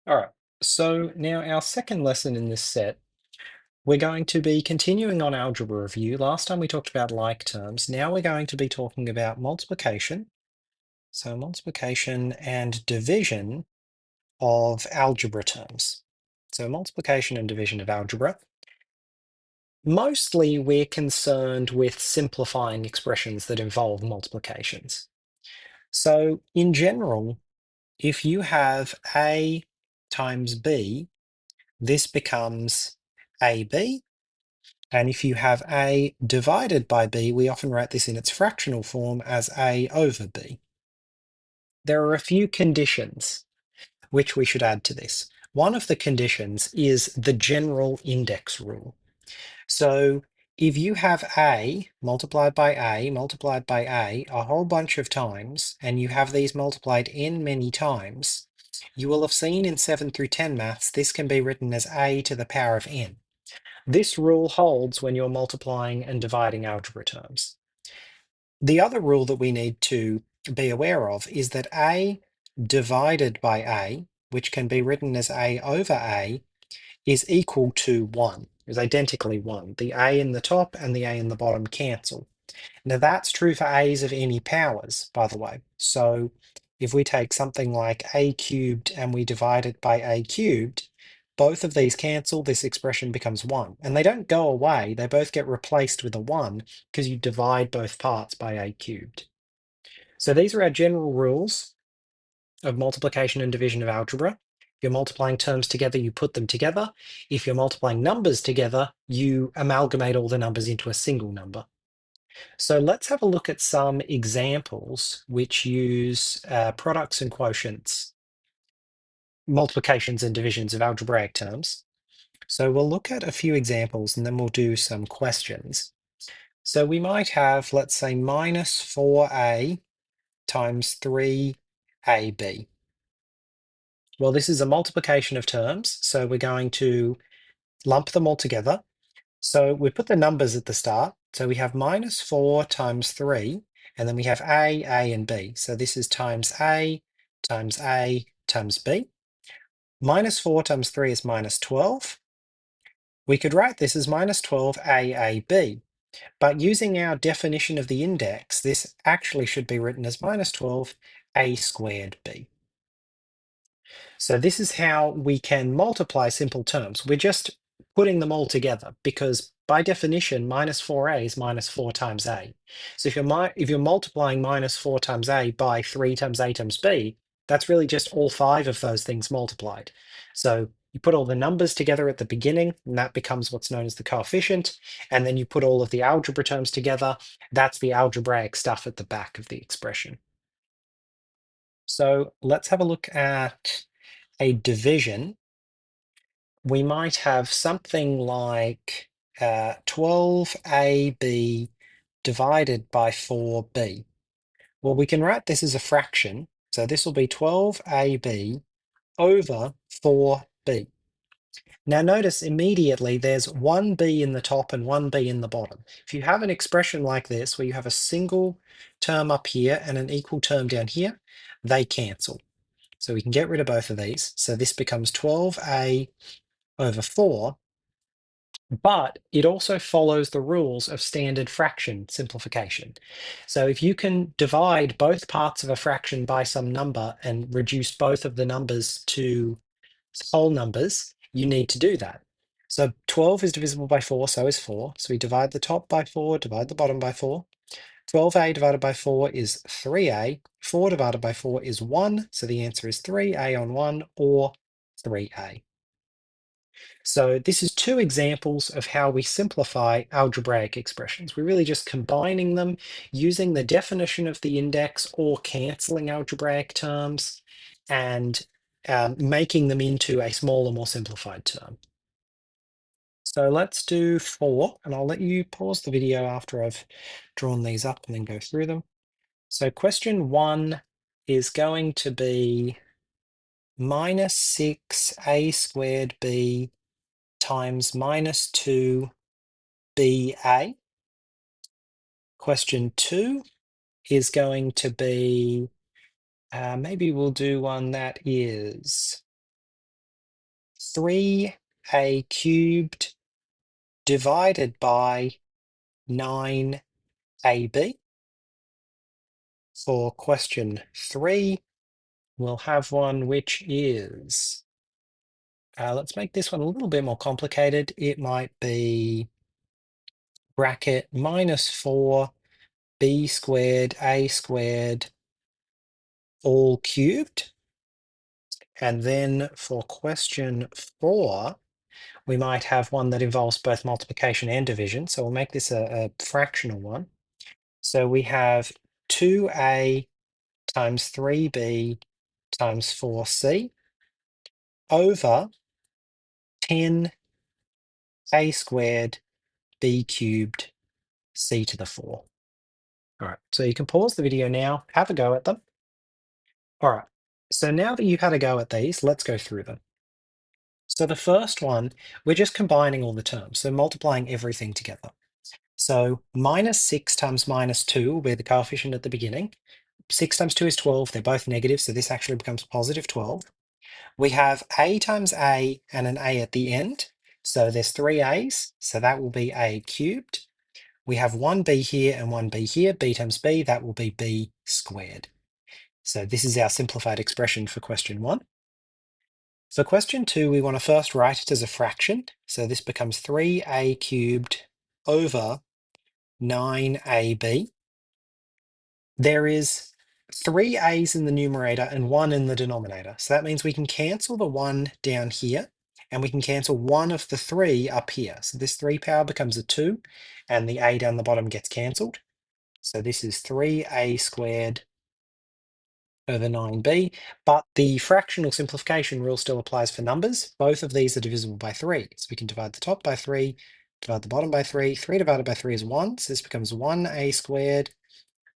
All right, so now our second lesson in this set, we're going to be continuing on algebra review. Last time we talked about like terms. Now we're going to be talking about multiplication. So multiplication and division of algebra terms. So multiplication and division of algebra. Mostly we're concerned with simplifying expressions that involve multiplications. So in general, if you have A times B, this becomes AB. And if you have A divided by B, we often write this in its fractional form as A over B. There are a few conditions which we should add to this. One of the conditions is the general index rule. So if you have A multiplied by A multiplied by A whole bunch of times, and you have these multiplied n many times, you will have seen in 7 through 10 maths, this can be written as A to the power of n. This rule holds when you're multiplying and dividing algebra terms. The other rule that we need to be aware of is that A divided by A, which can be written as A over A, is equal to 1, is identically 1. The A in the top and the A in the bottom cancel. Now that's true for A's of any powers, by the way. So if we take something like A cubed and we divide it by A cubed, both of these cancel, this expression becomes 1. And they don't go away, they both get replaced with a 1 because you divide both parts by A cubed. So these are our general rules of multiplication and division of algebra. If you're multiplying terms together, you put them together. If you're multiplying numbers together, you amalgamate all the numbers into a single number. So let's have a look at some examples which use products and quotients, multiplications and divisions of algebraic terms. So we'll look at a few examples and then we'll do some questions. So we might have, let's say, minus 4a times 3ab. Well, this is a multiplication of terms, so we're going to lump them all together. So we put the numbers at the start. So we have minus 4 times 3, and then we have A, and B. So this is times A times A times B. Minus 4 times 3 is minus 12. We could write this as minus 12 AAB, but using our definition of the index, this actually should be written as minus 12 A squared B. So this is how we can multiply simple terms. We're just putting them all together because by definition, minus 4a is minus 4 times a. So if you're multiplying minus 4 times a by 3 times a times b, that's really just all 5 of those things multiplied. So you put all the numbers together at the beginning, and that becomes what's known as the coefficient. And then you put all of the algebra terms together. That's the algebraic stuff at the back of the expression. So let's have a look at a division. We might have something like 12ab divided by 4b. Well, we can write this as a fraction. So this will be 12ab over 4b. Now notice immediately there's one b in the top and one b in the bottom. If you have an expression like this where you have a single term up here and an equal term down here, they cancel. So we can get rid of both of these. So this becomes 12a over 4, but it also follows the rules of standard fraction simplification. So if you can divide both parts of a fraction by some number and reduce both of the numbers to whole numbers, you need to do that. So 12 is divisible by 4, so is 4. So we divide the top by 4, divide the bottom by 4. 12a divided by 4 is 3a. 4 divided by 4 is 1. So the answer is 3a on 1 or 3a. So this is two examples of how we simplify algebraic expressions. We're really just combining them using the definition of the index or cancelling algebraic terms and making them into a smaller, more simplified term. So let's do 4, and I'll let you pause the video after I've drawn these up and then go through them. So question 1 is going to be minus 6a squared b times minus 2 BA. Question 2 is going to be, maybe we'll do one that is 3a cubed divided by 9ab. For question 3, we'll have one which is, let's make this one a little bit more complicated. It might be bracket minus 4b squared a squared all cubed. And then for question 4, we might have one that involves both multiplication and division. So we'll make this a fractional one. So we have 2a times 3b times 4c over 10a squared b cubed c to the 4. All right, so you can pause the video now, have a go at them. All right, so now that you've had a go at these, let's go through them. So the first one, we're just combining all the terms, so multiplying everything together. So minus 6 times minus 2 will be the coefficient at the beginning. 6 times 2 is 12. They're both negative, so this actually becomes positive 12. We have a times a and an a at the end. So there's 3 a's, so that will be a cubed. We have one b here and one b here. B times b, that will be b squared. So this is our simplified expression for question 1. For question 2, we want to first write it as a fraction. So this becomes 3a cubed over 9ab. There is 3 a's in the numerator and 1 in the denominator. So that means we can cancel the 1 down here, and we can cancel one of the 3 up here. So this 3 power becomes a 2, and the a down the bottom gets cancelled. So this is 3a squared over 9b, but the fractional simplification rule still applies for numbers. Both of these are divisible by 3. So we can divide the top by 3, divide the bottom by 3. 3 divided by 3 is 1, so this becomes 1a squared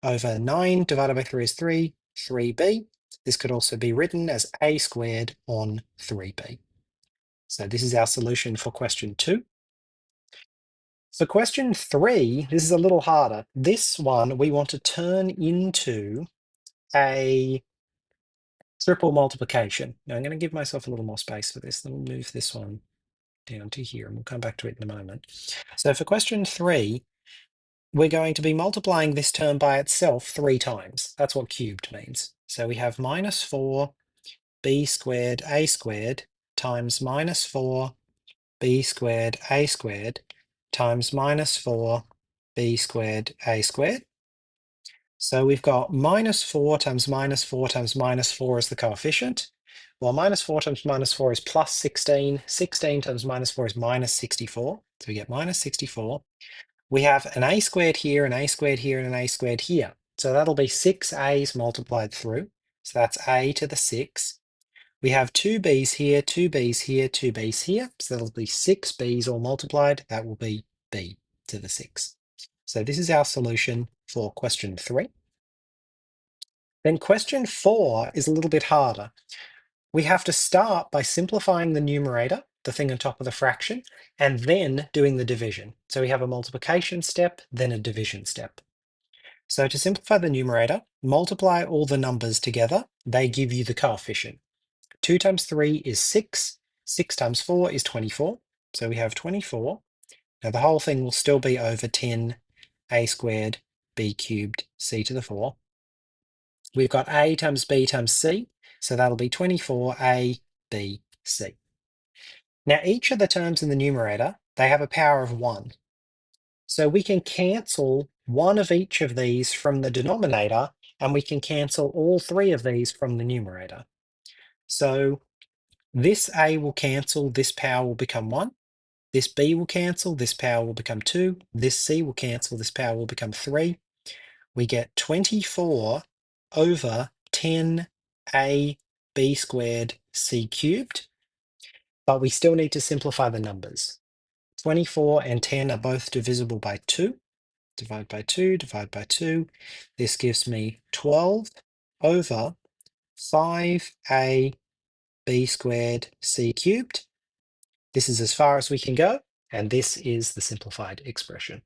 over 9 divided by 3 is 3, 3b. This could also be written as a squared on 3b. So this is our solution for question 2. For question 3, this is a little harder. This one we want to turn into a triple multiplication. Now I'm going to give myself a little more space for this. Let me move this one down to here and we'll come back to it in a moment. So for question 3, we're going to be multiplying this term by itself 3 times. That's what cubed means. So we have minus 4b squared a squared times minus 4b squared a squared times minus 4b squared a squared. So we've got minus 4 times minus 4 times minus 4 as the coefficient. Well, minus 4 times minus 4 is plus 16. 16 times minus 4 is minus 64. So we get minus 64. We have an a squared here, an a squared here, and an a squared here. So that'll be 6 a's multiplied through. So that's a to the 6. We have 2 b's here, 2 b's here, 2 b's here. So that'll be 6 b's all multiplied. That will be b to the 6. So this is our solution for question 3. Then question 4 is a little bit harder. We have to start by simplifying the numerator, the thing on top of the fraction, and then doing the division. So we have a multiplication step, then a division step. So to simplify the numerator, multiply all the numbers together. They give you the coefficient. 2 times 3 is 6. 6 times 4 is 24. So we have 24. Now the whole thing will still be over 10 a squared b cubed c to the 4. We've got a times b times c, so that'll be 24a b c. Now each of the terms in the numerator, they have a power of 1. So we can cancel one of each of these from the denominator, and we can cancel all 3 of these from the numerator. So this a will cancel, this power will become 1. This b will cancel, this power will become 2. This c will cancel, this power will become 3. We get 24 over 10a b squared c cubed, but we still need to simplify the numbers. 24 and 10 are both divisible by 2. Divide by 2, divide by 2. This gives me 12 over 5a b squared c cubed. This is as far as we can go, and this is the simplified expression.